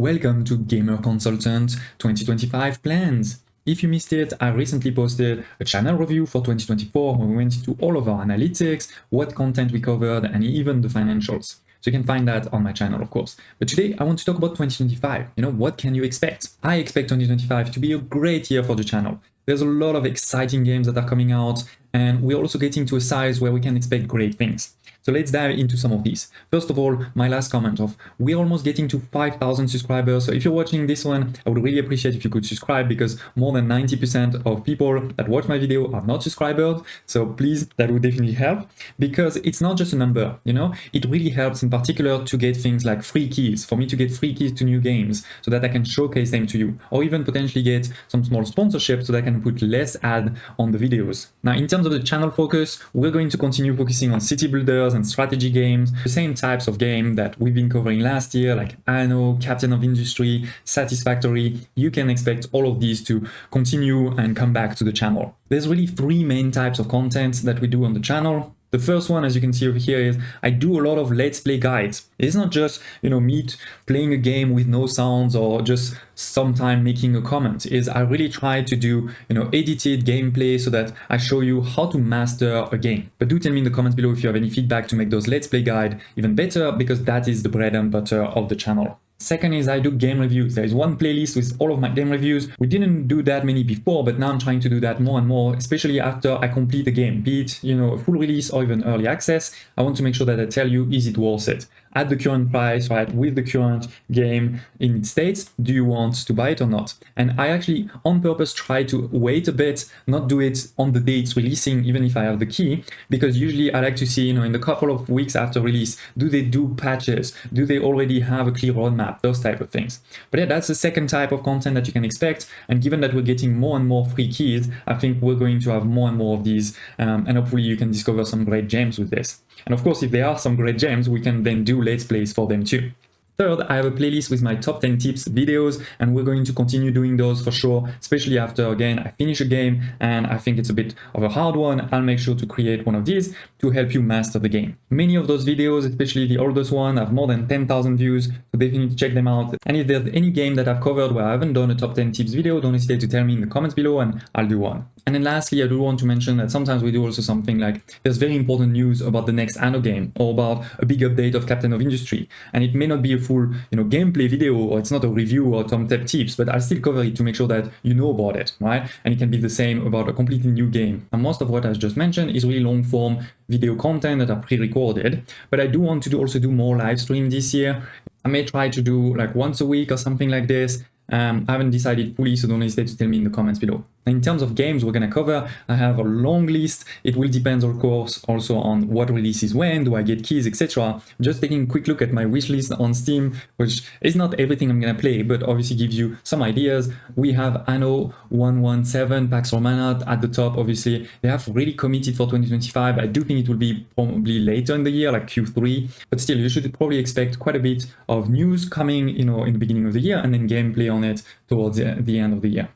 Welcome to Gamer Consultant 2025 plans. If you missed it, I recently posted a channel review for 2024 where we went into all of our analytics, what content we covered, and even the financials. So you can find that on my channel, of course. But today I want to talk about 2025. What can you expect? I expect 2025 to be a great year for the channel. There's a lot of exciting games that are coming out, and we're also getting to a size where we can expect great things. So let's dive into some of these. First of all, my last comment of we're almost getting to 5,000 subscribers. So if you're watching this one, I would really appreciate if you could subscribe because more than 90% of people that watch my video are not subscribers. So please, that would definitely help because it's not just a number, it really helps in particular to get things like free keys, for me to get free keys to new games so that I can showcase them to you, or even potentially get some small sponsorship so that I can put less ad on the videos. Now, in terms of the channel focus, we're going to continue focusing on city builders and strategy games, the same types of game that we've been covering last year, like Anno, Captain of Industry, Satisfactory. You can expect all of these to continue and come back to the channel. There's really three main types of content that we do on the channel. The first one, as you can see over here, is I do a lot of let's play guides. It's not just, me playing a game with no sounds or just sometime making a comment. I really try to do, edited gameplay so that I show you how to master a game. But do tell me in the comments below if you have any feedback to make those let's play guide even better, because that is the bread and butter of the channel. Second is I do game reviews. There is one playlist with all of my game reviews. We didn't do that many before, but now I'm trying to do that more and more, especially after I complete a game, be it, a full release or even early access. I want to make sure that I tell you, is it worth it? At the current price, right, with the current game in its state, do you want to buy it or not? And I actually on purpose try to wait a bit, not do it on the day it's releasing, even if I have the key, because usually I like to see, in the couple of weeks after release, do they do patches? Do they already have a clear roadmap? Those type of things. But yeah, that's the second type of content that you can expect. And given that we're getting more and more free keys, I think we're going to have more and more of these, and hopefully you can discover some great gems with this. And of course, if there are some great gems, we can then do let's plays for them too. Third, I have a playlist with my top 10 tips videos, and we're going to continue doing those for sure, especially after, again, I finish a game and I think it's a bit of a hard one. I'll make sure to create one of these to help you master the game. Many of those videos, especially the oldest one, have more than 10,000 views, so definitely check them out. And if there's any game that I've covered where I haven't done a top 10 tips video, don't hesitate to tell me in the comments below and I'll do one. And then lastly, I do want to mention that sometimes we do also something like there's very important news about the next Anno game or about a big update of Captain of Industry. And it may not be a full, gameplay video, or it's not a review or some tech tips, but I'll still cover it to make sure that you know about it, right? And it can be the same about a completely new game. And most of what I've just mentioned is really long form video content that are pre-recorded, but I do want to also do more live stream this year. I may try to do like once a week or something like this. I haven't decided fully, so don't hesitate to tell me in the comments below. In terms of games we're going to cover, I have a long list. It will depend, of course, also on what releases when, do I get keys, etc. Just taking a quick look at my wish list on Steam, which is not everything I'm going to play, but obviously gives you some ideas. We have Anno 117, Pax Romana at the top, obviously. They have really committed for 2025. I do think it will be probably later in the year, like Q3, but still, you should probably expect quite a bit of news coming, in the beginning of the year, and then gameplay on it towards the end of the year.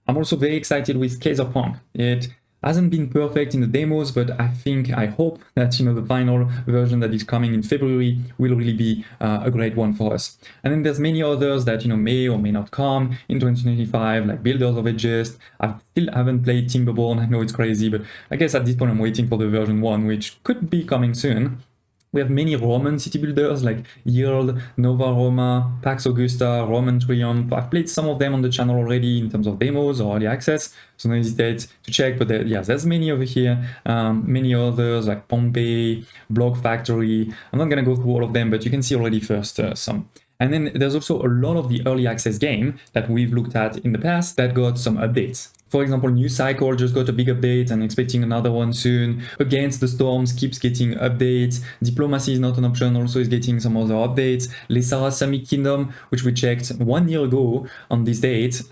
I'm also very excited with Punk. It hasn't been perfect in the demos, but I hope that, the final version that is coming in February will really be a great one for us. And then there's many others that, may or may not come in 2025, like Builders of Aegis. I still haven't played Timberborn. I know it's crazy, but I guess at this point I'm waiting for the version 1, which could be coming soon. We have many Roman city builders like Yield, Nova Roma, Pax Augusta, Roman Triumph. I've played some of them on the channel already in terms of demos or early access, so don't hesitate to check. But there's many over here, many others like Pompeii, Block Factory. I'm not going to go through all of them, but you can see already first some. And then there's also a lot of the early access game that we've looked at in the past that got some updates. For example, New Cycle just got a big update and expecting another one soon. Against the Storms keeps getting updates. Diplomacy is not an option, also is getting some other updates. Lesara Samic Kingdom, which we checked 1 year ago on this date,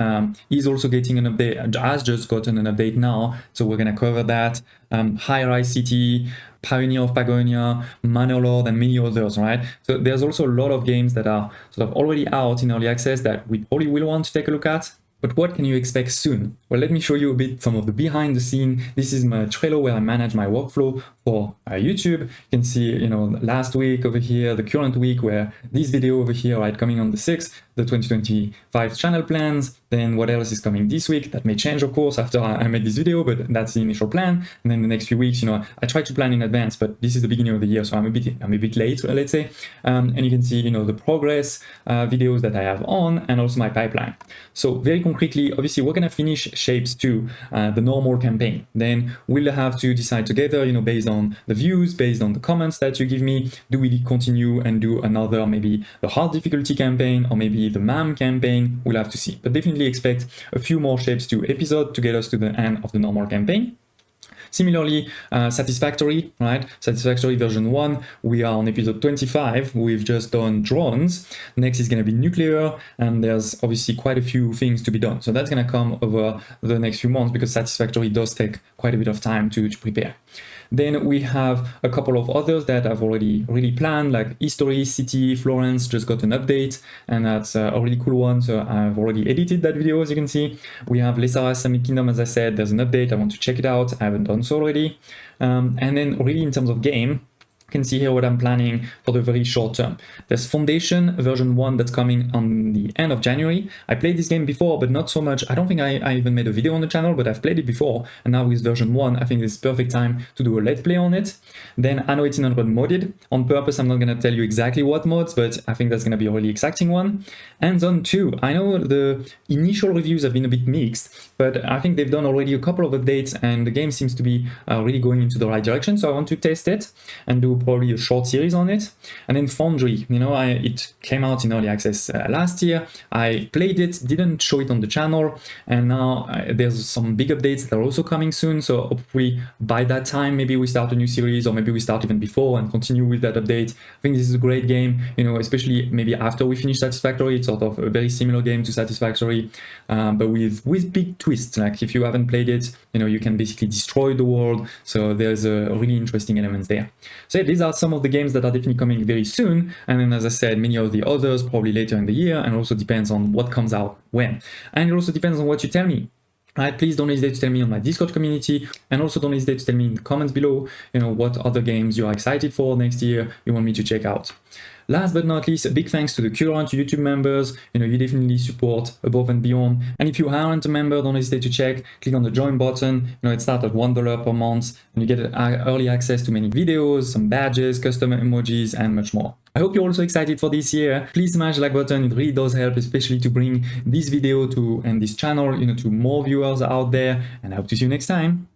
is also getting an update, has just gotten an update now. So we're going to cover that. High Rise City, Pioneer of Pagonia, Manor Lords, and many others, right? So there's also a lot of games that are sort of already out in early access that we probably will want to take a look at. But what can you expect soon? Well, let me show you a bit some of the behind the scene. This is my Trello where I manage my workflow for YouTube. You can see, last week over here, the current week, where this video over here, right, coming on the 6th, the 2025 channel plans. Then what else is coming this week? That may change, of course, after I made this video, but that's the initial plan. And then the next few weeks, I try to plan in advance, but this is the beginning of the year, so I'm a bit late, let's say. And you can see, the progress videos that I have on, and also my pipeline. So very concretely, obviously, we're gonna finish Shapes 2, the normal campaign. Then we'll have to decide together, based on the views, based on the comments that you give me, do we continue and do another, maybe the hard difficulty campaign, or maybe the MAM campaign? We'll have to see. But definitely expect a few more Shapes 2 episodes to get us to the end of the normal campaign. Similarly, Satisfactory, right? Satisfactory version 1, we are on episode 25. We've just done drones. Next is going to be nuclear, and there's obviously quite a few things to be done. So that's going to come over the next few months, because Satisfactory does take quite a bit of time to prepare. Then we have a couple of others that I've already really planned, like History, City, Florence just got an update, and that's a really cool one. So I've already edited that video, as you can see. We have Lesara Summit Kingdom, as I said, there's an update. I want to check it out. I haven't done so already. And then really in terms of game, you can see here what I'm planning for the very short term. There's Foundation version 1 that's coming on the end of January. I played this game before, but not so much. I don't think I even made a video on the channel, but I've played it before. And now with version 1, I think it's perfect time to do a let's play on it. Then Anno 1800 modded. On purpose, I'm not going to tell you exactly what mods, but I think that's going to be a really exciting one. And Zone 2. I know the initial reviews have been a bit mixed, but I think they've done already a couple of updates, and the game seems to be really going into the right direction. So I want to test it and do probably a short series on it. And then Foundry, it came out in early access last year. I played it, didn't show it on the channel, and now there's some big updates that are also coming soon. So hopefully by that time, maybe we start a new series, or maybe we start even before and continue with that update. I think this is a great game, especially maybe after we finish Satisfactory. It's sort of a very similar game to Satisfactory, but with big twists. Like if you haven't played it, you can basically destroy the world. So there's a really interesting elements there. So yeah, these are some of the games that are definitely coming very soon. And then, as I said, many of the others probably later in the year, and also depends on what comes out when. And it also depends on what you tell me. Right, please don't hesitate to tell me on my Discord community, and also don't hesitate to tell me in the comments below, what other games you are excited for next year, you want me to check out. Last but not least, a big thanks to the current YouTube members. You definitely support above and beyond. And if you aren't a member, don't hesitate to check. Click on the join button. It starts at $1 per month, and you get early access to many videos, some badges, custom emojis, and much more. I hope you're also excited for this year. Please smash the like button. It really does help, especially to bring this video and this channel, to more viewers out there. And I hope to see you next time.